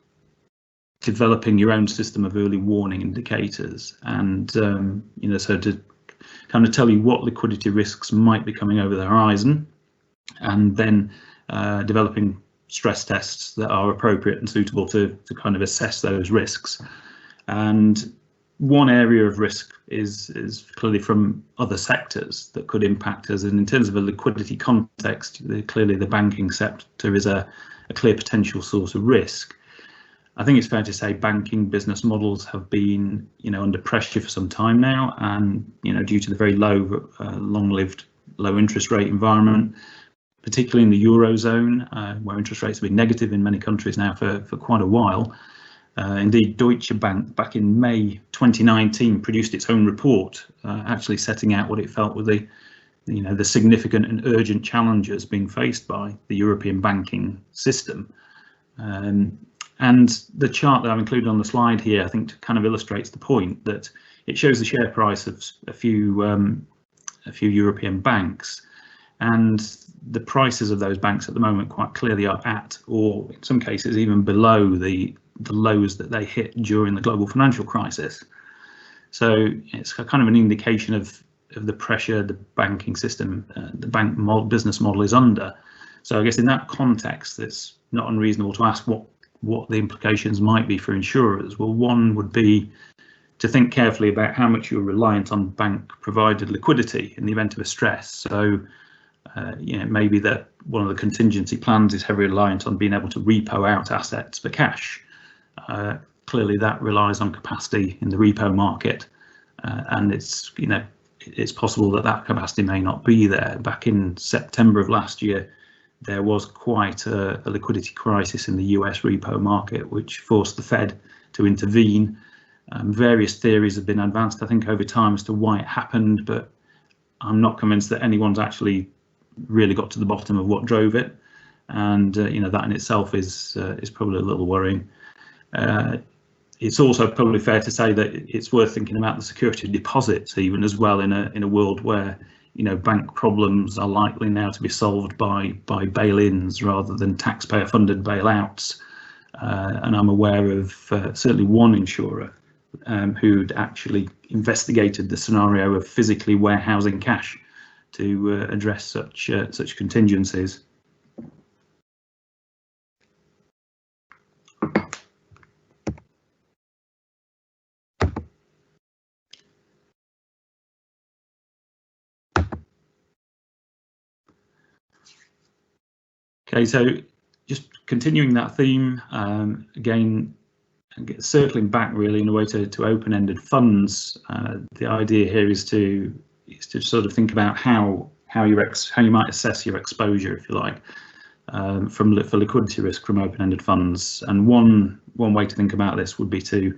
developing your own system of early warning indicators, and so to kind of tell you what liquidity risks might be coming over the horizon, and then developing stress tests that are appropriate and suitable to kind of assess those risks. And one area of risk is clearly from other sectors that could impact us, and in terms of a liquidity context, clearly the banking sector is a clear potential source of risk. I think it's fair to say banking business models have been, under pressure for some time now, and due to the very low, long-lived, low interest rate environment, particularly in the Eurozone, where interest rates have been negative in many countries now for quite a while. Indeed, Deutsche Bank back in May 2019 produced its own report, actually setting out what it felt were the significant and urgent challenges being faced by the European banking system. And the chart that I've included on the slide here, I think, kind of illustrates the point that it shows the share price of a few European banks, and the prices of those banks at the moment quite clearly are at, or in some cases even below, the lows that they hit during the global financial crisis. So it's kind of an indication of the pressure the banking system, the bank business model is under. So I guess in that context, it's not unreasonable to ask what the implications might be for insurers. Well, one would be to think carefully about how much you're reliant on bank provided liquidity in the event of a stress. So maybe that one of the contingency plans is heavily reliant on being able to repo out assets for cash. Clearly that relies on capacity in the repo market, and it's possible that capacity may not be there. Back in September of last year, there was quite a liquidity crisis in the US repo market, which forced the Fed to intervene. Various theories have been advanced, I think, over time as to why it happened, but I'm not convinced that anyone's actually really got to the bottom of what drove it. And that in itself is probably a little worrying. It's also probably fair to say that it's worth thinking about the security of deposits even as well in a world where bank problems are likely now to be solved by bail-ins rather than taxpayer-funded bailouts. And I'm aware of certainly one insurer who'd actually investigated the scenario of physically warehousing cash to address such contingencies. Okay, so just continuing that theme, again, circling back really in a way to open-ended funds. The idea here is to sort of think about how how you might assess your exposure, if you like, for liquidity risk from open-ended funds. And one way to think about this would be to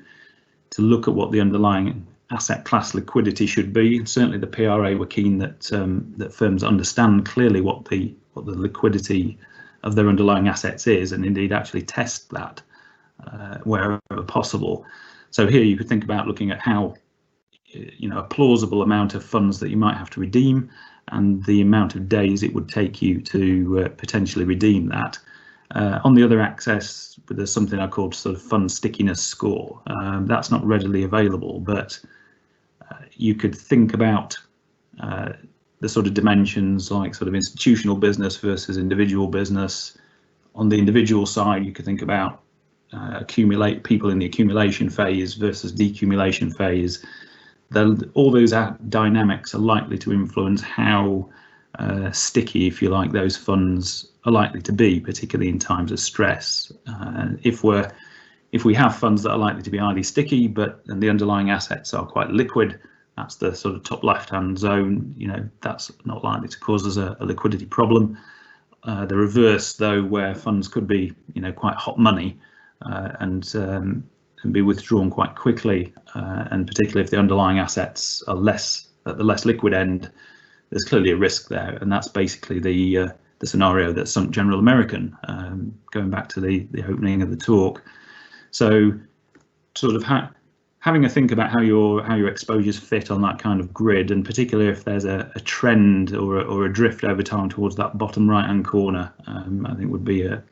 look at what the underlying asset class liquidity should be. And certainly the PRA were keen that that firms understand clearly what the liquidity of their underlying assets is, and indeed actually test that wherever possible. So here you could think about looking at how, a plausible amount of funds that you might have to redeem, and the amount of days it would take you to potentially redeem that. On the other axis, there's something I call sort of fund stickiness score. That's not readily available, but you could think about the sort of dimensions like sort of institutional business versus individual business. On the individual side, you could think about people in the accumulation phase versus decumulation phase. All those dynamics are likely to influence how sticky, if you like, those funds are likely to be, particularly in times of stress. If we have funds that are likely to be highly sticky, and the underlying assets are quite liquid, that's the sort of top left-hand zone. That's not likely to cause us a liquidity problem. The reverse, though, where funds could be, quite hot money and be withdrawn quite quickly, and particularly if the underlying assets are at the less liquid end, there's clearly a risk there, and that's basically the scenario that sunk General American, going back to the opening of the talk. So, sort of having a think about how your exposures fit on that kind of grid, and particularly if there's a trend or a drift over time towards that bottom right-hand corner, I think would be a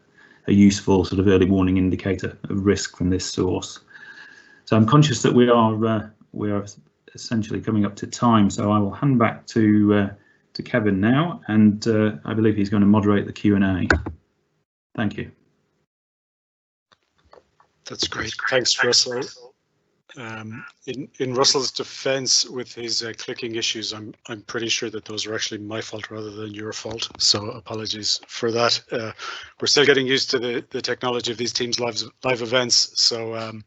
useful sort of early warning indicator of risk from this source. So I'm conscious that we are essentially coming up to time, so I will hand back to Kevin now, and I believe he's going to moderate the Q&A. Thank you. That's great. Thanks, Russell. In Russell's defense with his clicking issues, I'm pretty sure that those are actually my fault rather than your fault, so apologies for that. We're still getting used to the technology of these Teams live events, so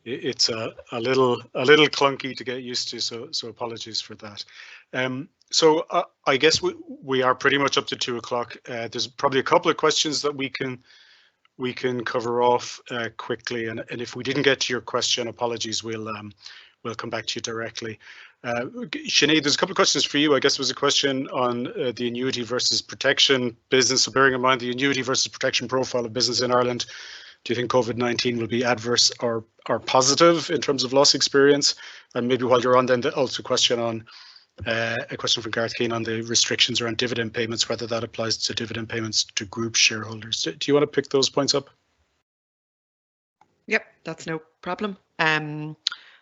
it's a little clunky to get used to, so apologies for that. So I guess we are pretty much up to 2 o'clock. There's probably a couple of questions that we can cover off quickly, and if we didn't get to your question, apologies. We'll come back to you directly. Sinead, there's a couple of questions for you. I guess there was a question on the annuity versus protection business. So bearing in mind the annuity versus protection profile of business in Ireland, do you think COVID-19 will be adverse or positive in terms of loss experience? And maybe while you're on, then also a question from Gareth Keane on the restrictions around dividend payments, whether that applies to dividend payments to group shareholders. Do you want to pick those points up? Yep, that's no problem.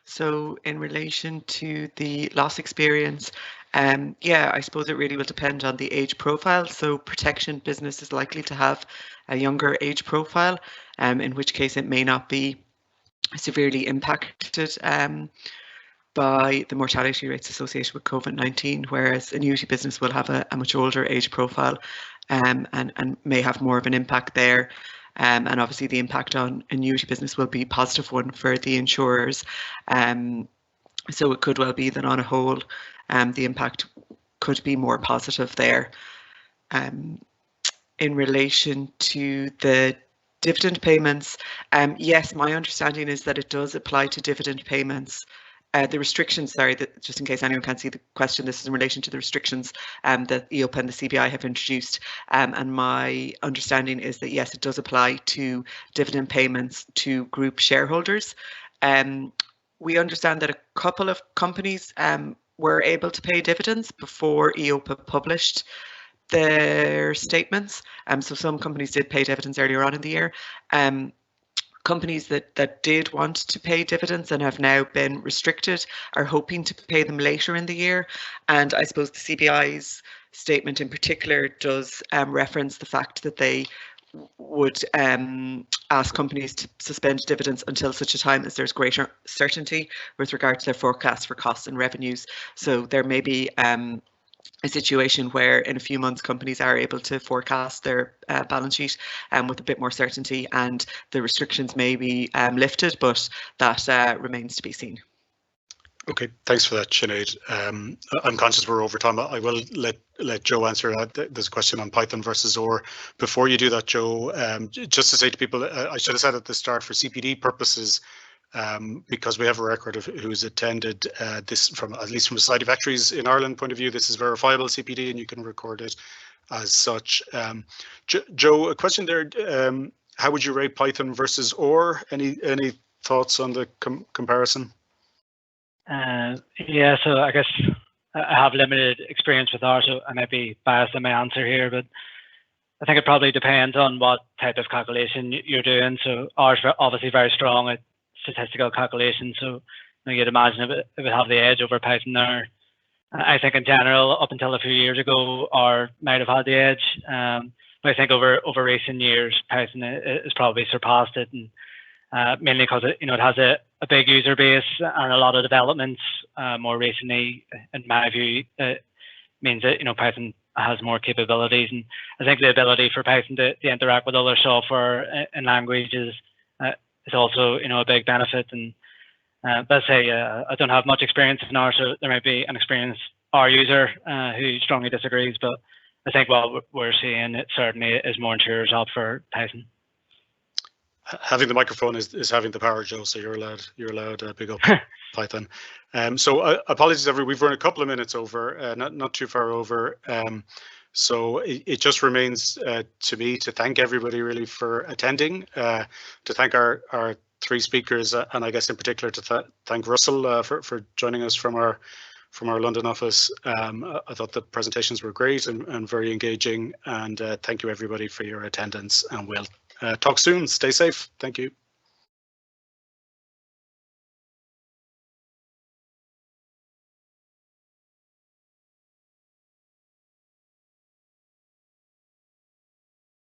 So in relation to the loss experience, yeah, I suppose it really will depend on the age profile. So protection business is likely to have a younger age profile, in which case it may not be severely impacted by the mortality rates associated with COVID-19, whereas annuity business will have a much older age profile and may have more of an impact there. And obviously the impact on annuity business will be a positive one for the insurers. So it could well be that on a whole, the impact could be more positive there. In relation to the dividend payments, yes, my understanding is that it does apply to dividend payments. The restrictions, sorry, just in case anyone can't see the question, this is in relation to the restrictions that EIOPA and the CBI have introduced. And my understanding is that, yes, it does apply to dividend payments to group shareholders. We understand that a couple of companies were able to pay dividends before EIOPA published their statements. So some companies did pay dividends earlier on in the year. Companies that did want to pay dividends and have now been restricted are hoping to pay them later in the year. And I suppose the CBI's statement in particular does reference the fact that they would ask companies to suspend dividends until such a time as there's greater certainty with regard to their forecasts for costs and revenues. So there may be a situation where in a few months companies are able to forecast their balance sheet with a bit more certainty, and the restrictions may be lifted, but that remains to be seen. Okay, thanks for that, Sinead. I'm conscious we're over time. I will let Joe answer that. There's a question on Python versus OR. Before you do that, Joe, just to say to people, I should have said at the start, for CPD purposes, because we have a record of who's attended this, from at least from a Society of Actuaries in Ireland point of view, this is verifiable CPD and you can record it as such. Joe, a question there. How would you rate Python versus OR? Any thoughts on the comparison? Yeah, so I guess I have limited experience with R, so I might be biased in my answer here, but I think it probably depends on what type of calculation you're doing. So R is obviously very strong at statistical calculation, so you'd imagine it would have the edge over Python there. I think in general, up until a few years ago, R might have had the edge, but I think over recent years, Python has probably surpassed it, and mainly because it has a big user base and a lot of developments more recently, in my view, means that Python has more capabilities, and I think the ability for Python to interact with other software and languages is also a big benefit. And let's say I don't have much experience in R, so there might be an experienced R user who strongly disagrees, but I think what we're seeing, it certainly is more insurers opt for Python. Having the microphone is having the power, Joe. So you're allowed big up Python. So apologies, everyone. We've run a couple of minutes over, not too far over. So it just remains to me to thank everybody really for attending. To thank our three speakers, and I guess in particular to thank Russell for joining us from our London office. I thought the presentations were great and very engaging. And thank you everybody for your attendance. And we'll talk soon. Stay safe. Thank you.